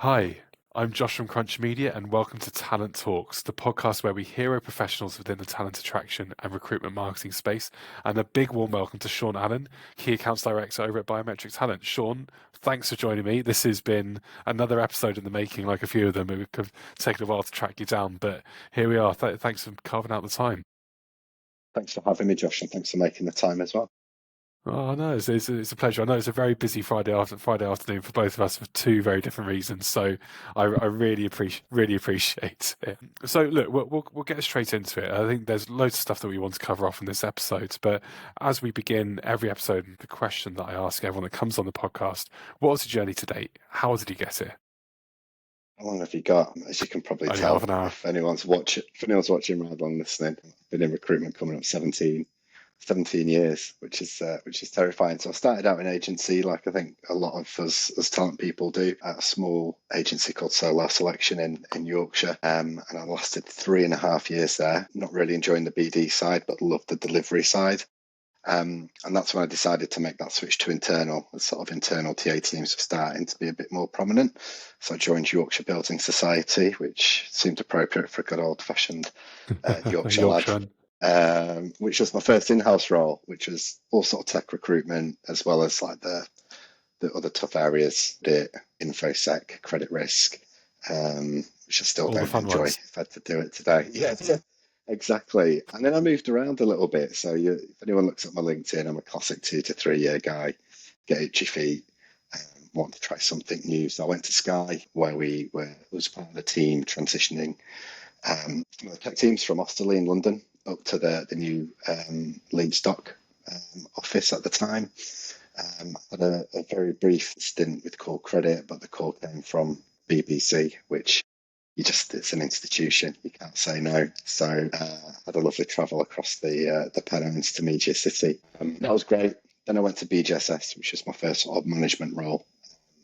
Hi, I'm Josh from Crunch Media, and welcome to Talent Talks, the podcast where we hero professionals within the talent attraction and recruitment marketing space. And a big warm welcome to Sean Allen, Key Accounts Director over at Biometric Talent. Sean, thanks for joining me. This has been another episode in the making, like a few of them. It could have taken a while to track you down, but here we are. Thanks for carving out the time. Thanks for having me, Josh, and thanks for making the time as well. Oh no, it's a pleasure. I know it's a very busy Friday afternoon for both of us for two very different reasons. So I really appreciate it. So look, we'll get straight into it. I think there's loads of stuff that we want to cover off in this episode. But as we begin every episode, the question that I ask everyone that comes on the podcast: what was the journey to date? How did you get here? How long have you got? As you can probably Only half tell, an hour. if anyone's watching rather than listening, I've been in recruitment coming up 17 years, which is terrifying. So I started out in agency, like I think a lot of us as talent people do, at a small agency called Solar Selection in Yorkshire, and I lasted 3.5 years there. Not really enjoying the BD side, but loved the delivery side. And that's when I decided to make that switch to internal. The sort of internal TA teams were starting to be a bit more prominent. So I joined Yorkshire Building Society, which seemed appropriate for a good old-fashioned Yorkshire lad, Yorkshire. which was my first in-house role, which was all sort of tech recruitment, as well as like the other tough areas, the infosec, credit risk, which I still All the don't fun enjoy ones. if I had to do it today. Yeah, exactly. And then I moved around a little bit. So if anyone looks at my LinkedIn, I'm a classic 2 to 3 year guy, get itchy feet, want to try something new. So I went to Sky, where we were was part of the team transitioning some of the tech teams from Osterley in London up to the new Leadstock office at the time. Had a very brief stint with Core Credit, but the call came from BBC, which it's an institution. You can't say no. So had a lovely travel across the Pennines to Media City. That was great. Then I went to BGSS, which was my first sort of management role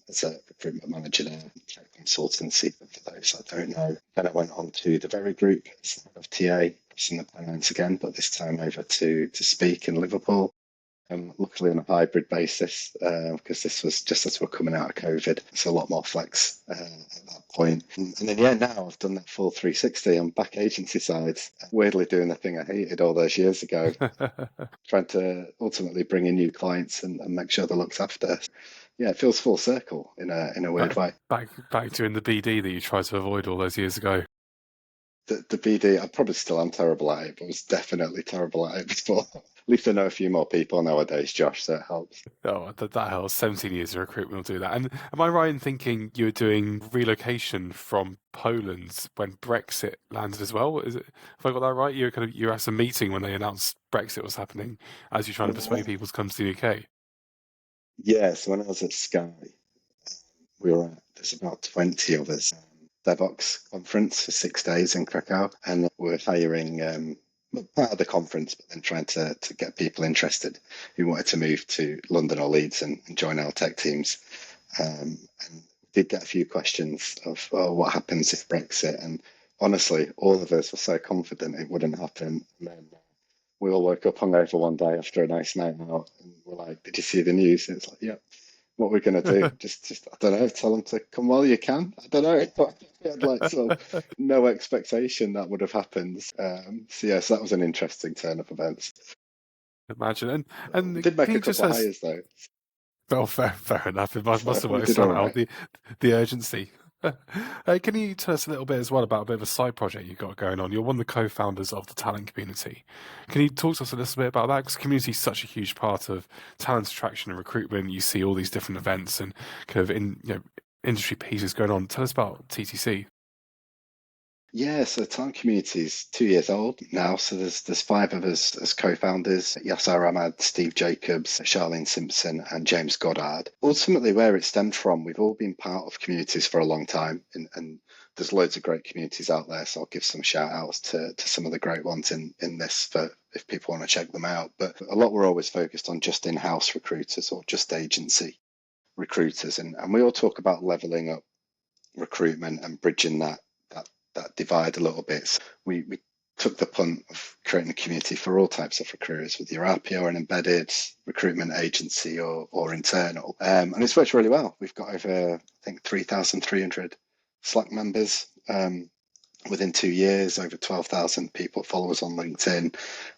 as a recruitment manager there, tech consultancy for those that don't know. Then I went on to the Very Group as head of TA, in the Pennines again, but this time over to Speak in Liverpool. Luckily on a hybrid basis, because this was just as we're coming out of COVID. It's a lot more flex at that point. And then, yeah, now I've done that full 360. I'm back agency side, weirdly doing the thing I hated all those years ago, trying to ultimately bring in new clients and make sure they're looked after. Yeah, it feels full circle in a weird back, way. back doing the BD that you tried to avoid all those years ago. The BD, I probably still am terrible at it, but was definitely terrible at it before. At least I know a few more people nowadays, Josh, so it helps. Oh, that helps. 17 years of recruitment will do that. And am I right in thinking you were doing relocation from Poland when Brexit landed as well? Is it, have I got that right? You were at a meeting when they announced Brexit was happening as you're trying to persuade people to come to the UK. Yeah, so when I was at Sky, we were there's about 20 of us, DevOps conference for 6 days in Krakow, and we're hiring part of the conference, but then trying to get people interested who wanted to move to London or Leeds and join our tech teams. And did get a few questions of, oh, what happens if Brexit? And honestly, all of us were so confident it wouldn't happen. And then we all woke up hungover one day after a nice night out, and we're like, "Did you see the news?" And it's like, "Yep." What we're going to do? Just I don't know. Tell them to come while you can. I don't know. We had like sort of no expectation that would have happened. So yes, that was an interesting turn of events. Imagine. We And did make can a you just couple of say, hires though, well, fair enough. It must so have we worked did all somehow. right. The urgency. Can you tell us a little bit as well about a bit of a side project you've got going on? You're one of the co-founders of the talent community. Can you talk to us a little bit about that? Because community is such a huge part of talent attraction and recruitment. You see all these different events and kind of industry pieces going on. Tell us about TTC. Yeah, so the Talent Community is 2 years old now. So there's five of us as co-founders: Yasser Ahmad, Steve Jacobs, Charlene Simpson, and James Goddard. Ultimately, where it stemmed from, we've all been part of communities for a long time, and there's loads of great communities out there. So I'll give some shout outs to some of the great ones in this for if people want to check them out. But a lot were always focused on just in-house recruiters or just agency recruiters, and we all talk about leveling up recruitment and bridging that divide a little bit. So we took the punt of creating a community for all types of recruiters, with your RPO and embedded recruitment agency or internal. And it's worked really well. We've got over, I think, 3,300 Slack members. Within 2 years, over 12,000 people follow us on LinkedIn.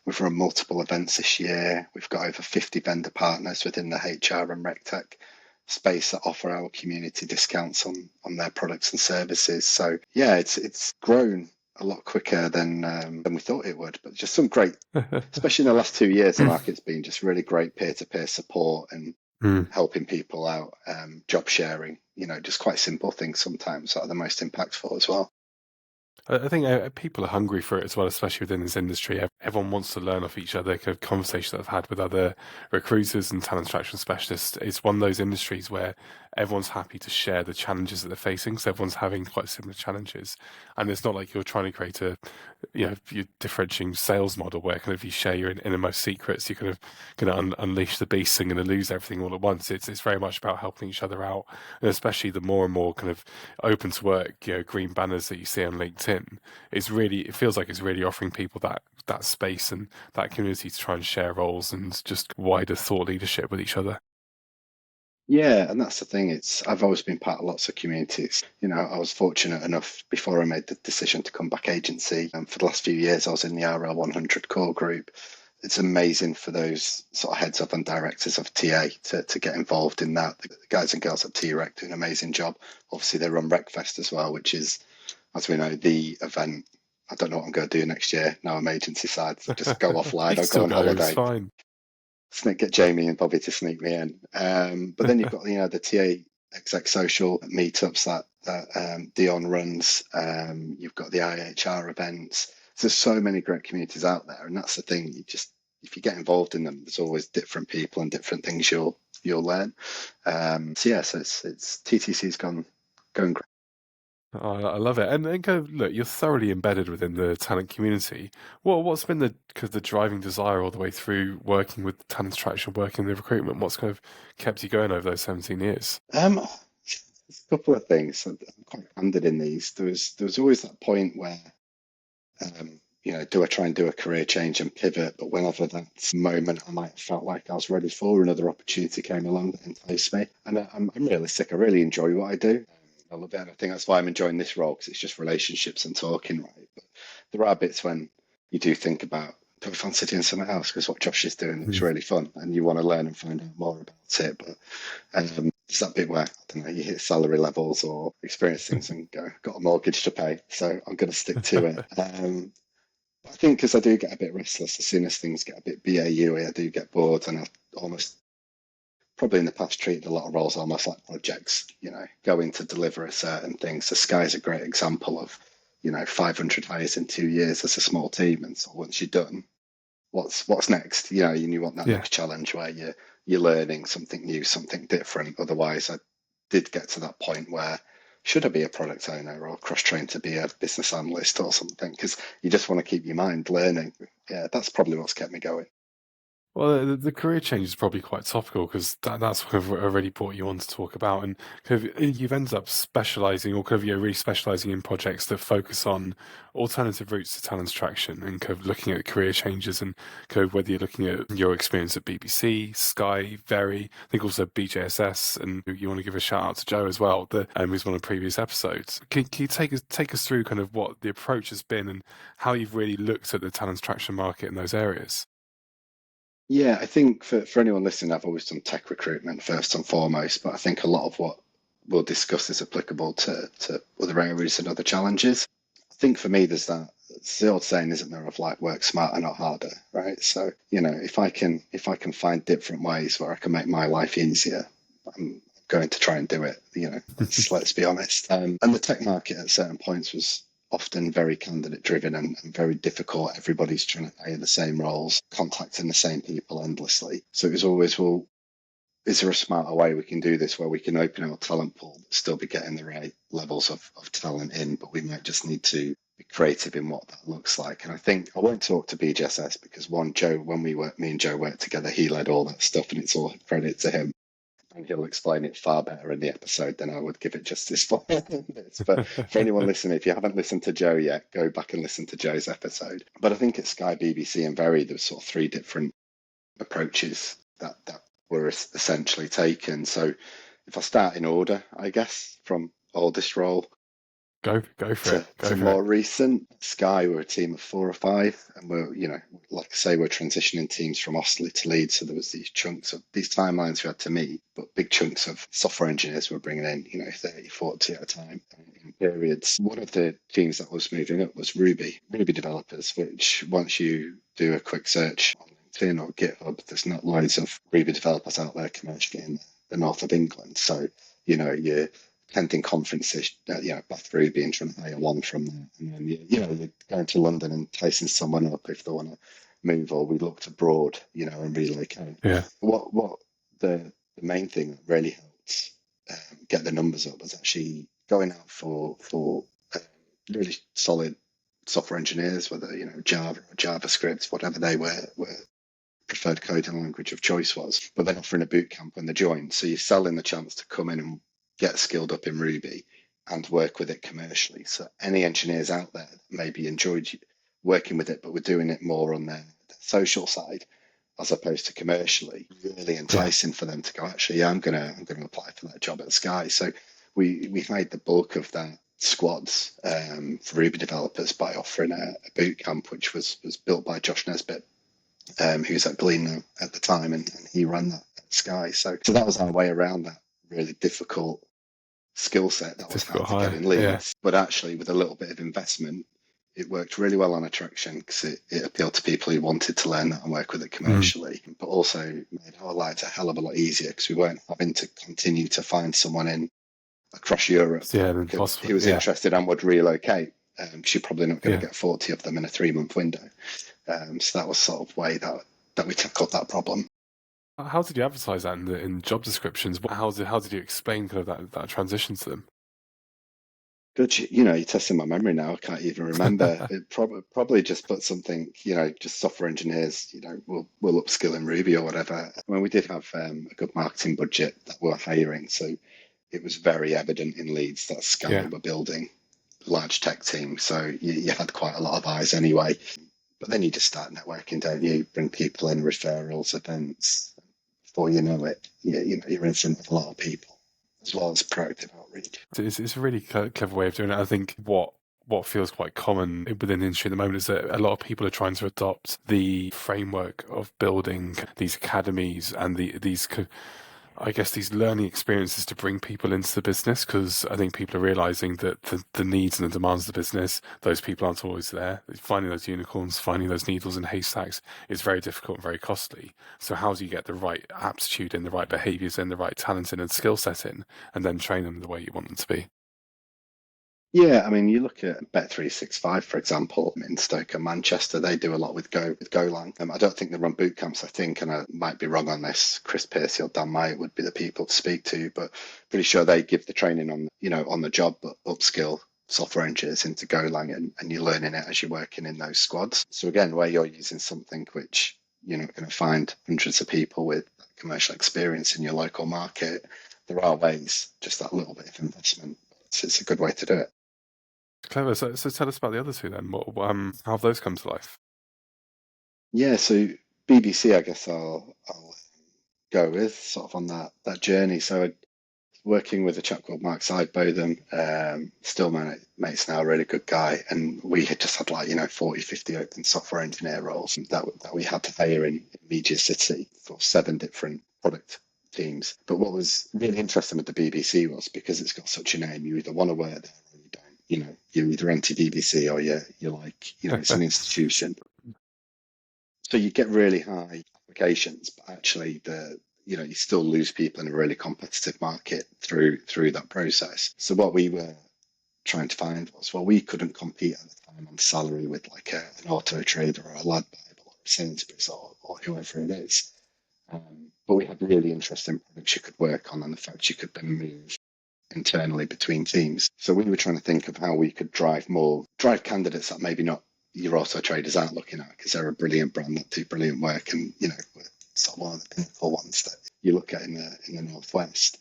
We've run multiple events this year. We've got over 50 vendor partners within the HR and RegTech space that offer our community discounts on their products and services. So yeah, it's grown a lot quicker than we thought it would. But just some great, especially in the last 2 years, the market's been just really great peer-to-peer support and Mm. helping people out, job sharing. Just quite simple things sometimes that are the most impactful as well. I think people are hungry for it as well, especially within this industry. Everyone wants to learn off each other. Kind of conversations that I've had with other recruiters and talent attraction specialists, it's one of those industries where everyone's happy to share the challenges that they're facing. So everyone's having quite similar challenges, and it's not like you're trying to create your differentiating sales model where kind of you share your innermost secrets. You're kind of going to unleash the beast and going to lose everything all at once. It's very much about helping each other out, and especially the more and more kind of open to work, green banners that you see on LinkedIn. It feels like it's really offering people that space and that community to try and share roles and just wider thought leadership with each other. Yeah, and that's the thing. I've always been part of lots of communities. I was fortunate enough before I made the decision to come back agency. And for the last few years, I was in the RL 100 core group. It's amazing for those sort of heads up and directors of TA to get involved in that. The guys and girls at T-Rec do an amazing job. Obviously, they run RecFest as well, which is, as we know, the event. I don't know what I'm going to do next year. Now I'm agency side. Just go You offline can or go still on go, it's holiday. fine. Get Jamie and Bobby to sneak me in. But then you've got the TA exec social meetups that Dion runs. You've got the IHR events. So there's so many great communities out there, and that's the thing. If you get involved in them, there's always different people and different things you'll learn. So it's TTC's going great. Oh, I love it. And kind of look, you're thoroughly embedded within the talent community. What's been the driving desire all the way through working with talent attraction, working in the recruitment? What's kind of kept you going over those 17 years? There's a couple of things. I'm quite candid in these. There was always that point where do I try and do a career change and pivot? But whenever that moment I might have felt like I was ready for, another opportunity came along that enticed me. And I'm realistic. I really enjoy what I do. I love it. And I think that's why I'm enjoying this role, because it's just relationships and talking, right? But there are bits when you do think about, do I fancy doing something else? Because what Josh is doing looks Mm. really fun and you want to learn and find out more about it. But it's that bit where, I don't know, you hit salary levels or experience things and go, got a mortgage to pay. So I'm going to stick to it. I think because I do get a bit restless as soon as things get a bit BAU, I do get bored, and I've almost probably in the past treated a lot of roles almost like projects, going to deliver a certain thing. So Sky's a great example of, 500 hires in 2 years as a small team. And so once you're done, what's next? You want that Yeah. next challenge where you're learning something new, something different. Otherwise, I did get to that point where should I be a product owner or cross-trained to be a business analyst or something? Because you just want to keep your mind learning. Yeah, that's probably what's kept me going. Well, the career change is probably quite topical because that's what I've already brought you on to talk about, and kind of, you've ended up specialising or kind of really specialising in projects that focus on alternative routes to talent attraction and kind of looking at career changes and kind of whether you're looking at your experience at BBC, Sky, Very, I think also BJSS, and you want to give a shout out to Joe as well, who's one of the previous episodes. Can you take us through kind of what the approach has been and how you've really looked at the talent attraction market in those areas? Yeah, I think for anyone listening, I've always done tech recruitment first and foremost, but I think a lot of what we'll discuss is applicable to other areas and other challenges. I think for me, it's the old saying, isn't there, of like work smarter, not harder, right? So, if I can find different ways where I can make my life easier, I'm going to try and do it, let's be honest. And the tech market at certain points was often very candidate driven and very difficult. Everybody's trying to hire the same roles, contacting the same people endlessly. So it was always, well, is there a smarter way we can do this where we can open our talent pool, but still be getting the right levels of talent in, but we might just need to be creative in what that looks like. And I think I won't talk to BGSS because me and Joe worked together, he led all that stuff and it's all credit to him. And he'll explain it far better in the episode than I would give it justice for. But for anyone listening, if you haven't listened to Joe yet, go back and listen to Joe's episode. But I think at Sky, BBC, and Very, there was sort of three different approaches that were essentially taken. So if I start in order, I guess, from oldest role Go for it. Go to for more it. recent, Sky were a team of 4 or 5, and like I say, we're transitioning teams from Osterley to Leeds. So there was these chunks of these timelines we had to meet, but big chunks of software engineers were bringing in, 30, 40 at a time in periods. One of the teams that was moving up was Ruby developers, which once you do a quick search on LinkedIn or GitHub, there's not loads of Ruby developers out there commercially in the north of England. So, you're attending conferences, Bath Ruby, and trying to hire one from there. And then, you're going to London and tasting someone up if they want to move, or we looked abroad, and relocate. Yeah. What the main thing that really helped get the numbers up was actually going out for really solid software engineers, whether, Java or JavaScript, whatever they were preferred coding language of choice was, but then offering a boot camp when they join. So you're selling the chance to come in and get skilled up in Ruby and work with it commercially. So any engineers out there that maybe enjoyed working with it, but were doing it more on their social side as opposed to commercially, really enticing for them to go, actually, I'm gonna apply for that job at Sky. So we've made the bulk of that squads for Ruby developers by offering a boot camp, which was built by Josh Nesbitt, who's at Glean now at the time, and he ran that at Sky. So that was our way around that really difficult skill set that was hard to get in Leeds. Yeah. But actually, with a little bit of investment, it worked really well on attraction because it appealed to people who wanted to learn that and work with it commercially, but also made our lives a hell of a lot easier because we weren't having to continue to find someone in across Europe who was interested and would relocate. You're probably not going to get 40 of them in a 3-month window. So that was sort of way that we tackled that problem. How did you advertise that in job descriptions? How did you explain kind of that transition to them? Good, you're testing my memory now. I can't even remember. It probably just put something, just software engineers, will upskill in Ruby or whatever. I mean, we did have a good marketing budget that we're hiring, so it was very evident in Leeds that Sky were building a large tech team. So you had quite a lot of eyes anyway. But then you just start networking, don't you? Bring people in, referrals, events. Before you know it, you're in front of a lot of people, as well as proactive outreach. It's a really clever way of doing it. I think what feels quite common within the industry at the moment is that a lot of people are trying to adopt the framework of building these academies and these learning experiences to bring people into the business, because I think people are realizing that the needs and the demands of the business, those people aren't always there. Finding those unicorns, finding those needles in haystacks is very difficult and very costly. So how do you get the right aptitude in, the right behaviors in, the right talent in and skill set in, and then train them the way you want them to be? Yeah, I mean, you look at Bet365, for example, in Stoke and Manchester, they do a lot with Golang. I don't think they run boot camps, I think, and I might be wrong on this. Chris Piercy or Dan Myatt would be the people to speak to, but pretty sure they give the training on the job, but upskill software engineers into Golang, and you're learning it as you're working in those squads. So again, where you're using something which you're not going to find hundreds of people with commercial experience in your local market, there are ways, just that little bit of investment. It's a good way to do it. Clever. So tell us about the other two then. How have those come to life? Yeah, so BBC, I guess I'll go with sort of on that journey. So working with a chap called Mark Sidebotham, still mates now, a really good guy, and we had just had 40, 50 open software engineer roles that we had to hire in Media City for 7 different product teams. But what was really interesting with the BBC was, because it's got such a name, you either want to work there or you don't. You're either anti-BBC or you're like, it's an institution. So you get really high applications, but actually you still lose people in a really competitive market through that process. So what we were trying to find was, well, we couldn't compete at the time on salary with like an Auto Trader or a Lad Bible or a Sainsbury's or whoever it is. But we had really interesting products you could work on, and the fact you could then move internally between teams. So we were trying to think of how we could drive candidates that maybe not your Auto Traders aren't looking at, because they're a brilliant brand that do brilliant work, and we're sort of one of the pinnacle ones that you look at in the Northwest.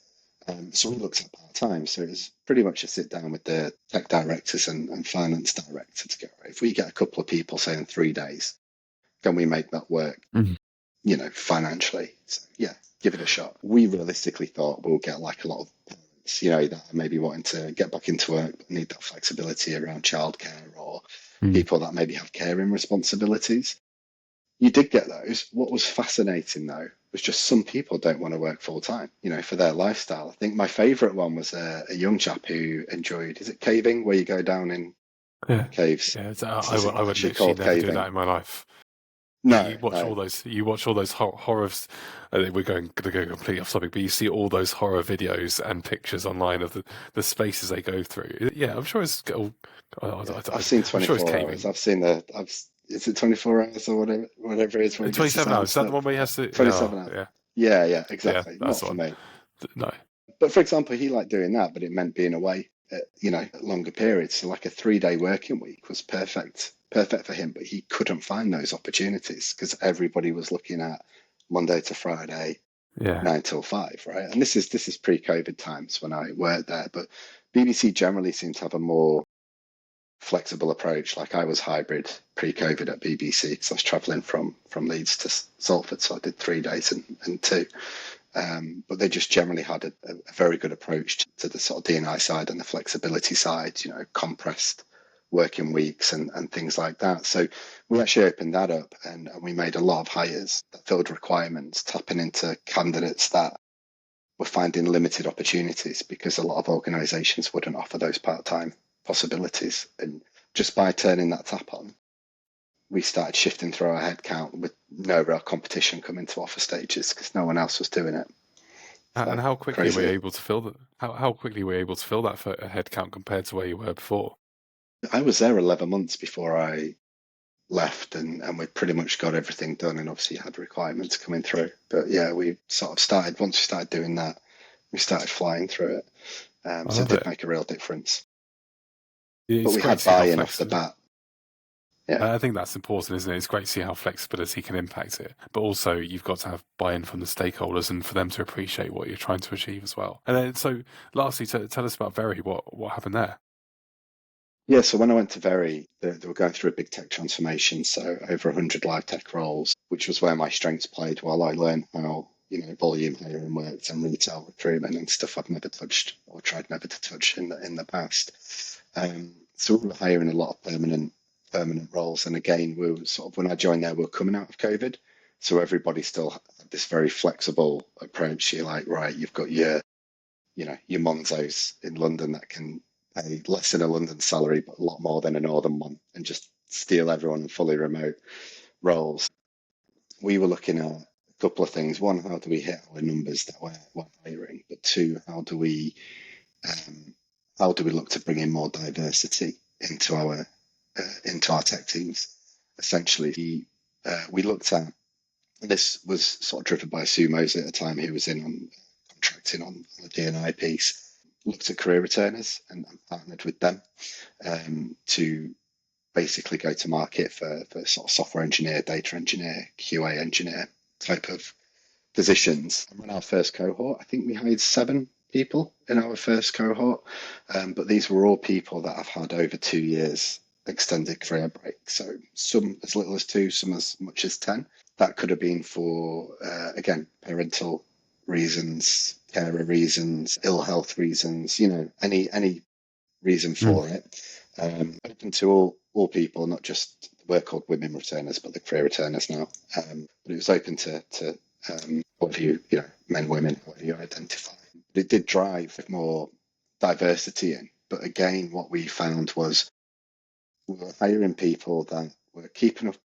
So we looked at part-time. So it was pretty much a sit down with the tech directors and finance director to go, right, if we get a couple of people, say in 3 days, can we make that work, Mhm. financially? So yeah, give it a shot. We realistically thought we'll get like a lot of parents, that are maybe wanting to get back into work, but need that flexibility around childcare, or Mm. people that maybe have caring responsibilities. You did get those. What was fascinating though was just some people don't want to work full time, for their lifestyle. I think my favourite one was a young chap who enjoyed, is it caving, where you go down in Yeah, caves? yeah. So it's I not would actually literally called never do that caving. in my life. No, You watch no. all those. You watch all those horrors. We're going to go completely off topic, but you see all those horror videos and pictures online of the spaces they go through. Yeah, I'm sure it's. Yeah, I've seen I'm sure it's 24 hours. caving. I've seen is it 24 hours or whatever it is when he gets his 27 hours. arms Is that the stuck? one where he has to? Yeah, 27 hours. yeah, Yeah, yeah. exactly. That's Not the for one. me. No. But for example, he liked doing that, but it meant being away at longer periods. So like a 3-day working week was perfect for him, but he couldn't find those opportunities because everybody was looking at Monday to Friday, Yeah. 9 till 5, right? And this is pre-COVID times when I worked there, but BBC generally seemed to have a more flexible approach. Like I was hybrid pre-COVID at BBC because I was traveling from Leeds to Salford, so I did 3 days and two. But they just generally had a very good approach to the sort of D&I side and the flexibility side, compressed working weeks and things like that. So we actually opened that up and we made a lot of hires that filled requirements, tapping into candidates that were finding limited opportunities because a lot of organisations wouldn't offer those part-time possibilities. And just by turning that tap on, we started shifting through our headcount with no real competition coming to offer stages because no one else was doing it. And So how quickly were you crazy. able to fill that? How quickly were you able to fill that for a headcount compared to where you were before? I was there 11 months before I left, and we pretty much got everything done, and obviously had requirements coming through. But yeah, we sort of started, once we started doing that, we started flying through it. I So it love did it. make a real difference. But It's we great had to see how buy-in off the flexible. bat. Yeah. I think that's important, isn't it? It's great to see how flexibility can impact it, but also you've got to have buy-in from the stakeholders and for them to appreciate what you're trying to achieve as well. And then, so lastly, tell us about Very. What happened there? Yeah, so when I went to Very, they were going through a big tech transformation, so over 100 live tech roles, which was where my strengths played while I learned how, volume hiring worked and retail recruitment and stuff I've never touched or tried never to touch in the past. So we were hiring a lot of permanent roles, and again, we were sort of, when I joined there, we were coming out of COVID, so everybody still had this very flexible approach. You're like, right, you've got your Monzos in London that can pay less than a London salary, but a lot more than a Northern one, and just steal everyone in fully remote roles. We were looking at a couple of things. One, how do we hit our numbers that we're hiring? But two, um, how do we look to bring in more diversity into our tech teams? Essentially, we looked at, and this was sort of driven by Sue Mosley at the time, who was in on contracting on the D&I piece, looked at career returners and partnered with them to basically go to market for sort of software engineer, data engineer, QA engineer type of positions. And when our first cohort, I think we hired 7 people in our first cohort, but these were all people that have had over 2 years extended career break. So some as little as 2, some as much as 10. That could have been for, again, parental reasons, carer reasons, ill health reasons, any reason Mm. for it. Open to all people, not just, we're called women returners, but the career returners now. But it was open to whatever men, women, whatever you identify. But it did drive more diversity in. But again, what we found was we were hiring people that were keeping up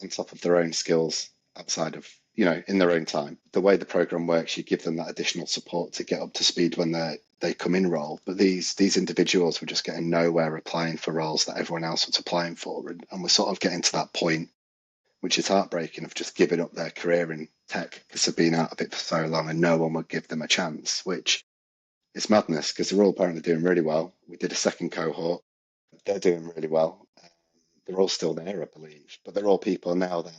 on top of their own skills outside of, in their own time. The way the program works, you give them that additional support to get up to speed when they come in role. But these individuals were just getting nowhere applying for roles that everyone else was applying for. And we're sort of getting to that point, which is heartbreaking, of just giving up their career in tech because they've been out of it for so long and no one would give them a chance, which is madness because they're all apparently doing really well. We did a second cohort. They're doing really well. They're all still there, I believe, but they're all people now that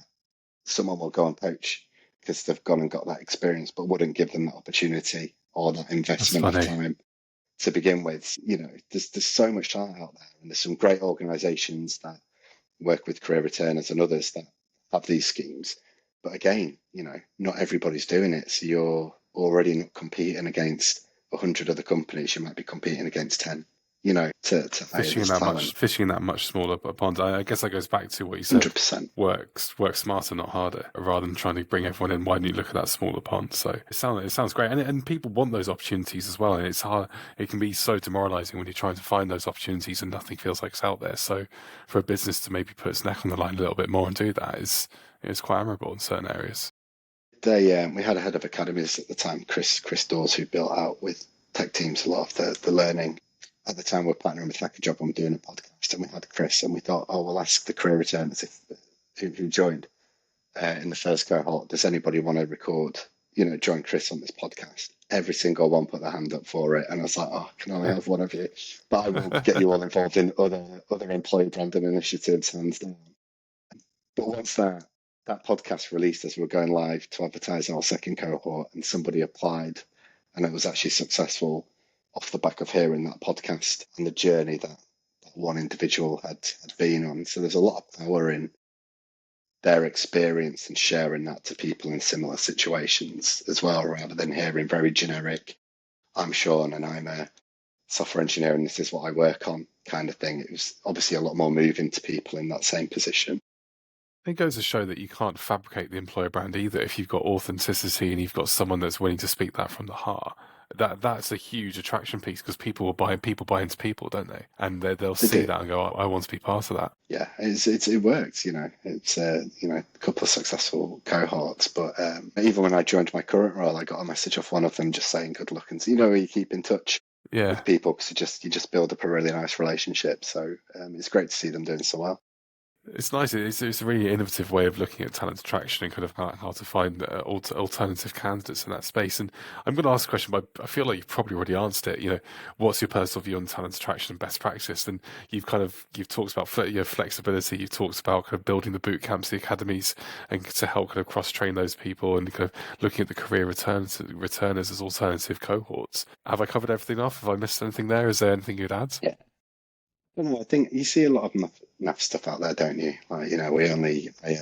someone will go and poach because they've gone and got that experience, but wouldn't give them that opportunity or that That's investment of funny. time to begin with. There's so much talent out there, and there's some great organisations that work with career returners and others that have these schemes. But again, not everybody's doing it. So you're already not competing against 100 other companies. You might be competing against 10, to hire this talent. Fishing in that much smaller pond. I guess that goes back to what you said. 100%. Work smarter, not harder, rather than trying to bring everyone in. Why don't you look at that smaller pond? So it sounds great, and people want those opportunities as well. And it's hard. It can be so demoralising when you're trying to find those opportunities and nothing feels like it's out there. So for a business to maybe put its neck on the line a little bit more and do that is quite admirable in certain areas. We had a head of academies at the time, Chris Dawes, who built out with tech teams a lot of the learning. At the time, we're partnering with Like a Job and we're doing a podcast, and we had Chris, and we thought, we'll ask the career returners who joined in the first cohort, does anybody want to record, join Chris on this podcast? Every single one put their hand up for it, and I was like, I can only have one of you, but I will get you all involved in other employee branding initiatives, hands down. But once that podcast released, as we were going live to advertise our second cohort, and somebody applied, and it was actually successful off the back of hearing that podcast and the journey that one individual had been on. So there's a lot of power in their experience and sharing that to people in similar situations as well, rather than hearing very generic, I'm Sean and I'm a software engineer and this is what I work on kind of thing. It was obviously a lot more moving to people in that same position. It goes to show that you can't fabricate the employer brand either. If you've got authenticity and you've got someone that's willing to speak that from the heart, that's a huge attraction piece, because people buy into people, don't they? And they'll see that and go, I want to be part of that. Yeah, it works. It's a couple of successful cohorts, but even when I joined my current role, I got a message off one of them just saying good luck, and you keep in touch with people because you just build up a really nice relationship. So it's great to see them doing so well. It's nice. It's a really innovative way of looking at talent attraction and kind of how to find alternative candidates in that space. And I'm going to ask a question, but I feel like you've probably already answered it. What's your personal view on talent attraction and best practice? And you've talked about flexibility. You've talked about kind of building the boot camps, the academies, and to help kind of cross train those people and kind of looking at the career returners as alternative cohorts. Have I covered everything off? Have I missed anything there? Is there anything you'd add? Yeah. I think you see a lot of NAF stuff out there, don't you? Like, we only pay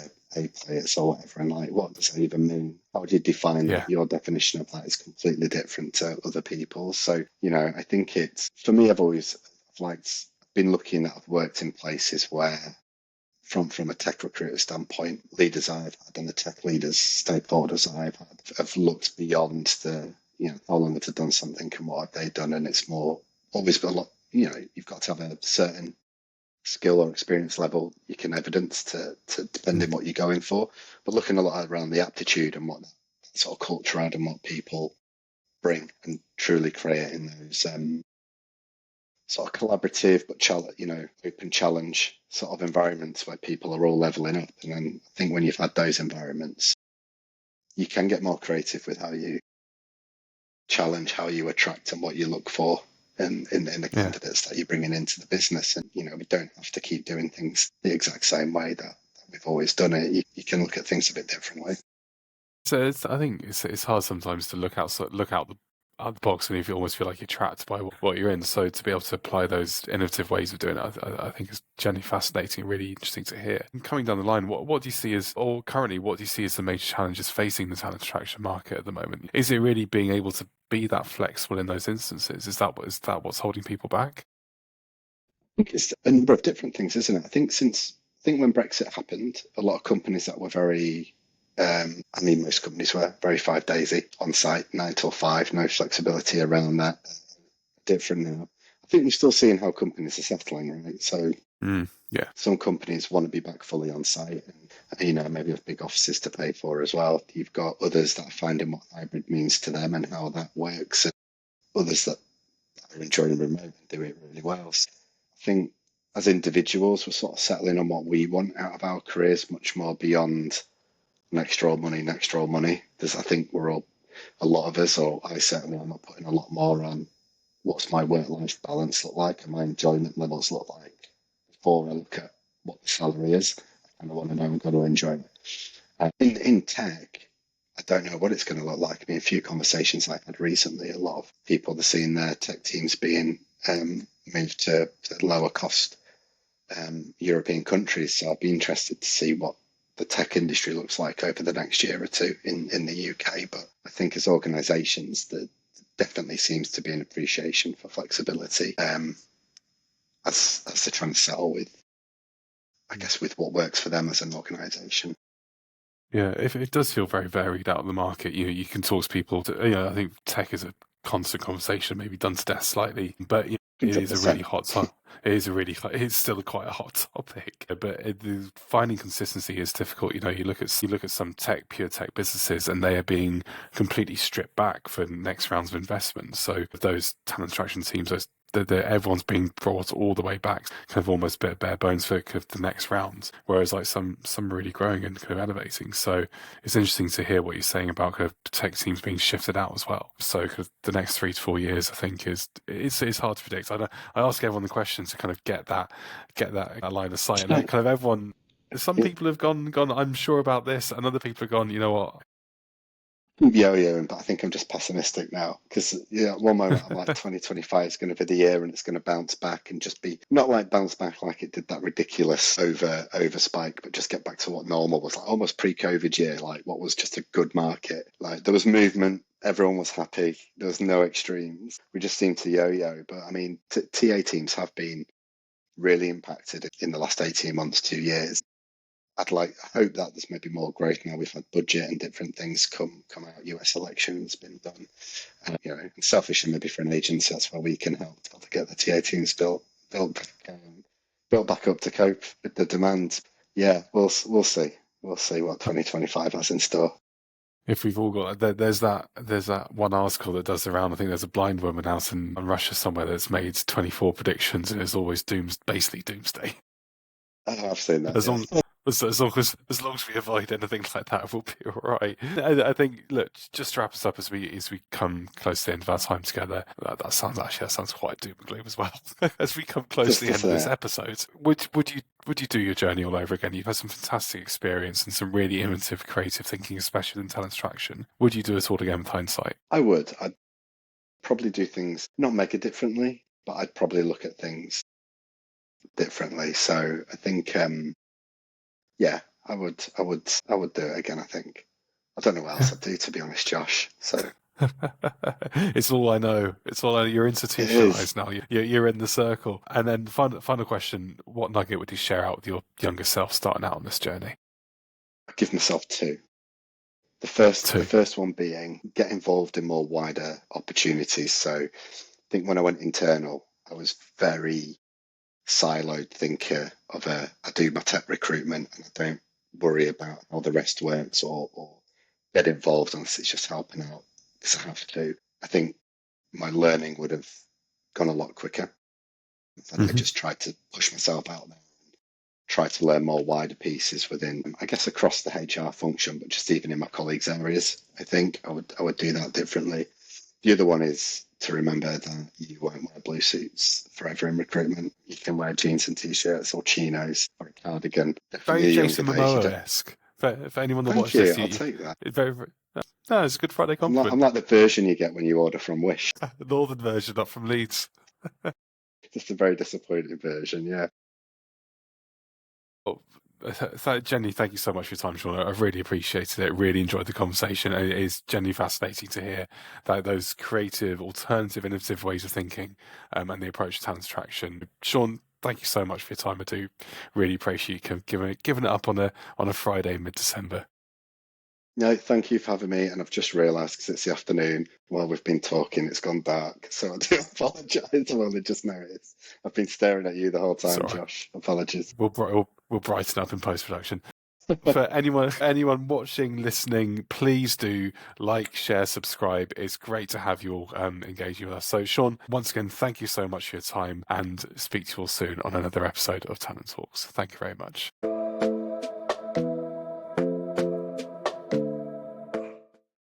players or whatever, and like, what does that even mean? How do you define that? Your definition of that is completely different to other people's. So, I think for me, I've been looking at, I've worked in places where, from a tech recruiter standpoint, leaders I've had and the tech leaders, stakeholders I've had, have looked beyond the, how long have they done something and what have they done, and it's more always a lot. You've got to have a certain skill or experience level you can evidence to depending what you're going for. But looking a lot around the aptitude and what that sort of culture add and what people bring and truly create in those sort of collaborative but open challenge sort of environments where people are all leveling up. And then I think when you've had those environments, you can get more creative with how you challenge, how you attract and what you look for in the candidates that you're bringing into the business. And, we don't have to keep doing things the exact same way that we've always done it. You can look at things a bit differently. So I think it's hard sometimes to look out the box when you almost feel like you're trapped by what you're in. So to be able to apply those innovative ways of doing it, I think is genuinely fascinating, really interesting to hear. And coming down the line, what do you see as the major challenges facing the talent attraction market at the moment? Is it really being able to be that flexible in those instances? Is that what's holding people back? I think it's a number of different things, isn't it? I think when Brexit happened, a lot of companies that were very most companies were very 5 days on site, 9 till 5, no flexibility around that. Different now. I think we're still seeing how companies are settling, right? So some companies want to be back fully on site and, maybe have big offices to pay for as well. You've got others that are finding what hybrid means to them and how that works, and others that are enjoying remote and do it really well. So I think as individuals, we're sort of settling on what we want out of our careers, much more beyond next role money. I think a lot of us, or I certainly am, not putting a lot more on what's my work-life balance look like and my enjoyment levels look like before I look at what the salary is. And I want to know I'm going to enjoy it. In tech, don't know what it's going to look like. I mean, a few conversations I had recently, a lot of people are seeing their tech teams being moved to lower cost European countries. So I'd be interested to see what the tech industry looks like over the next year or two in the UK. But I think as organisations, there definitely seems to be an appreciation for flexibility as they're trying to settle with, I guess, with what works for them as an organisation. Yeah, if it does feel very varied out of the market. You can talk to people. I think tech is a constant conversation, maybe done to death slightly, but it is a really 100%. hot topic. It's still quite a hot topic, but finding consistency is difficult. You look at some pure tech businesses, and they are being completely stripped back for next rounds of investment. So those talent attraction teams, everyone's being brought all the way back, kind of almost a bit of bare bones for kind of the next rounds. Whereas like some are really growing and kind of elevating. So it's interesting to hear what you're saying about kind of tech teams being shifted out as well. So kind of the next 3 to 4 years, I think it's hard to predict. I ask everyone the question to kind of get that line of sight, and then kind of everyone. Some people have gone. I'm sure about this, and other people have gone. You know what? Yo-yo, but I think I'm just pessimistic now because at one moment I'm like 2025 is going to be the year and it's going to bounce back and just be not like bounce back like it did that ridiculous over spike, but just get back to what normal was, like almost pre-COVID year, like what was just a good market. Like there was movement, everyone was happy, there was no extremes. We just seemed to yo-yo. But I mean, TA teams have been really impacted in the last 18 months, 2 years. Hope that there's maybe more growth now. We've had budget and different things come out. US election's been done. And selfishly, maybe for an agency, that's where we can help to get the TA teams built back up to cope with the demand. Yeah, we'll see. We'll see what 2025 has in store. If we've all got there's that one article that does the round. I think there's a blind woman out in Russia somewhere that's made 24 predictions, and it's always basically doomsday. Oh, I've seen that. As Yeah. long as long as we avoid anything like that, we'll be all right. I think. Look, just to wrap us up as we come close to the end of our time together. That sounds quite doom and gloom as well. As we come close to the end of this episode, would you do your journey all over again? You've had some fantastic experience and some really innovative, creative thinking, especially in talent attraction. Would you do it all again with hindsight? I would. I'd probably do things not mega differently, but I'd probably look at things differently. So I think. Yeah, I would do it again, I think. I don't know what else I'd do, to be honest, Josh. So It's all I know. You're institutionalized now. You're in the circle. And then final question: what nugget would you share out with your younger self starting out on this journey? I give myself two. The first one being get involved in more wider opportunities. So I think when I went internal, I was very siloed thinker I do my tech recruitment and I don't worry about how the rest works or get involved unless it's just helping out because I have to. I think my learning would have gone a lot quicker if I just tried to push myself out there and try to learn more wider pieces within, I guess, across the HR function, but just even in my colleagues' areas. I think I would do that differently. The other one is to remember that you won't wear blue suits forever in recruitment. You can wear jeans and t-shirts or chinos or a cardigan. Very Jason Momoa-esque. For anyone that watched this, I'll take that. No, it's a Good Friday compliment. I'm like the version you get when you order from Wish. The northern version, not from Leeds. Just a very disappointing version, yeah. Jenny, thank you so much for your time, Sean. I've really appreciated it. Really enjoyed the conversation. It is genuinely fascinating to hear that those creative, alternative, innovative ways of thinking and the approach to talent attraction. Sean, thank you so much for your time. I do really appreciate you giving it up on a Friday in mid-December. No, thank you for having me. And I've just realised because it's the afternoon while we've been talking, it's gone dark. So I do apologise. I've only just noticed. I've been staring at you the whole time, Josh. Apologies. We'll brighten up in post-production. For anyone watching, listening, please do like, share, subscribe. It's great to have you all engaging with us. So, Sean, once again, thank you so much for your time and speak to you all soon on another episode of Talent Talks. Thank you very much.